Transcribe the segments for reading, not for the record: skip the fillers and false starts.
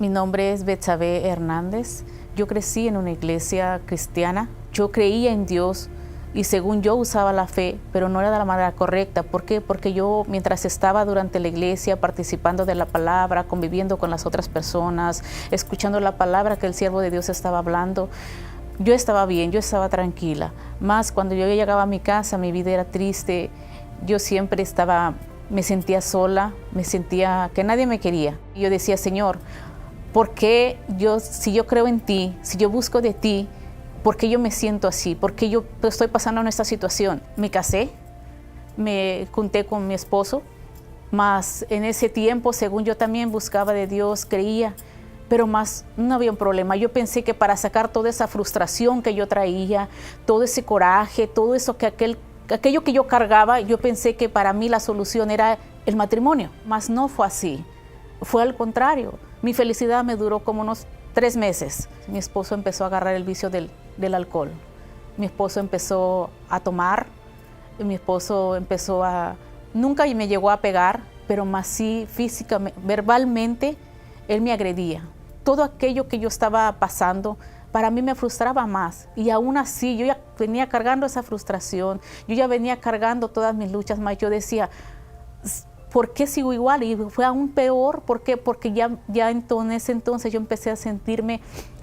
Mi nombre es Betsabe Hernández. Yo crecí en una iglesia cristiana. Yo creía en Dios y según yo usaba la fe, pero no era de la manera correcta. ¿Por qué? Porque yo, mientras estaba durante la iglesia, participando de la palabra, conviviendo con las otras personas, escuchando la palabra que el siervo de Dios estaba hablando, yo estaba bien, yo estaba tranquila. Más cuando yo llegaba a mi casa, mi vida era triste. Yo siempre me sentía sola, me sentía que nadie me quería. Y yo decía, Señor, ¿por qué si yo creo en ti, si yo busco de ti, por qué yo me siento así? ¿Por qué yo estoy pasando en esta situación? Me casé, me junté con mi esposo, más en ese tiempo, según yo también buscaba de Dios, creía, pero más no había un problema. Yo pensé que para sacar toda esa frustración que yo traía, todo ese coraje, todo eso aquello que yo cargaba, yo pensé que para mí la solución era el matrimonio, mas no fue así. Fue al contrario. Mi felicidad me duró como unos 3 meses. Mi esposo empezó a agarrar el vicio del alcohol. Mi esposo empezó a tomar. Mi esposo nunca me llegó a pegar, pero más sí físicamente, verbalmente, él me agredía. Todo aquello que yo estaba pasando, para mí me frustraba más. Y aún así, yo ya venía cargando esa frustración. Yo ya venía cargando todas mis luchas, más yo decía, ¿por qué sigo igual? Y fue aún peor. ¿Por qué? Porque ya en ese entonces yo empecé a sentirme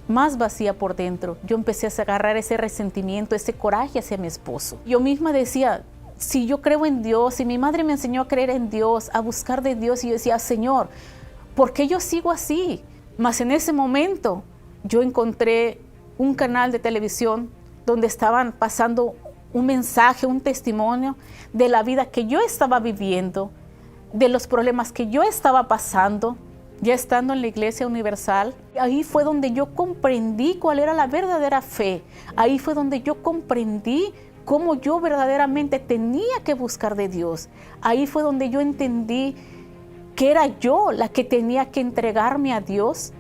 más vacía por dentro. Yo empecé a agarrar ese resentimiento, ese coraje hacia mi esposo. Yo misma decía, si yo creo en Dios, si mi madre me enseñó a creer en Dios, a buscar de Dios, y yo decía, Señor, ¿por qué yo sigo así? Mas en ese momento yo encontré un canal de televisión donde estaban pasando un mensaje, un testimonio de la vida que yo estaba viviendo, de los problemas que yo estaba pasando, ya estando en la Iglesia Universal. Ahí fue donde yo comprendí cuál era la verdadera fe. Ahí fue donde yo comprendí cómo yo verdaderamente tenía que buscar de Dios. Ahí fue donde yo entendí que era yo la que tenía que entregarme a Dios,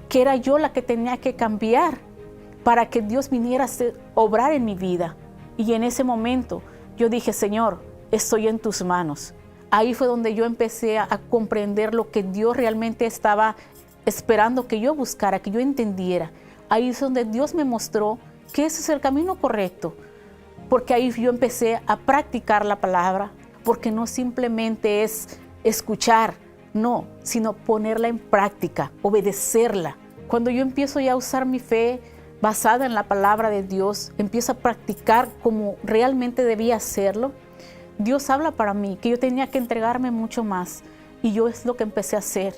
que era yo la que tenía que cambiar para que Dios viniera a obrar en mi vida. Y en ese momento yo dije, Señor, estoy en tus manos. Ahí fue donde yo empecé a comprender lo que Dios realmente estaba esperando que yo buscara, que yo entendiera. Ahí es donde Dios me mostró que ese es el camino correcto, porque ahí yo empecé a practicar la palabra, porque no simplemente es escuchar, no, sino ponerla en práctica, obedecerla. Cuando yo empiezo ya a usar mi fe basada en la palabra de Dios, empiezo a practicar como realmente debía hacerlo, Dios habla para mí, que yo tenía que entregarme mucho más. Y yo es lo que empecé a hacer.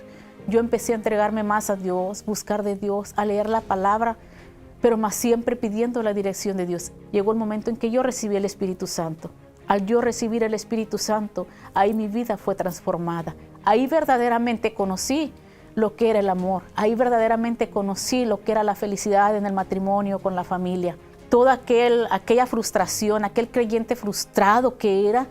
Yo empecé a entregarme más a Dios, buscar de Dios, a leer la palabra, pero más siempre pidiendo la dirección de Dios. Llegó el momento en que yo recibí el Espíritu Santo. Al yo recibir el Espíritu Santo, ahí mi vida fue transformada. Ahí verdaderamente conocí lo que era el amor. Ahí verdaderamente conocí lo que era la felicidad en el matrimonio, con la familia. Toda aquella frustración, aquel creyente frustrado que era,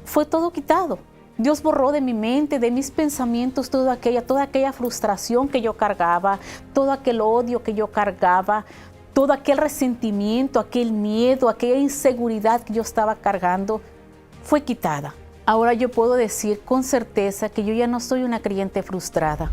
fue todo quitado. Dios borró de mi mente, de mis pensamientos, toda aquella frustración que yo cargaba, todo aquel odio que yo cargaba, todo aquel resentimiento, aquel miedo, aquella inseguridad que yo estaba cargando, fue quitada. Ahora yo puedo decir con certeza que yo ya no soy una creyente frustrada.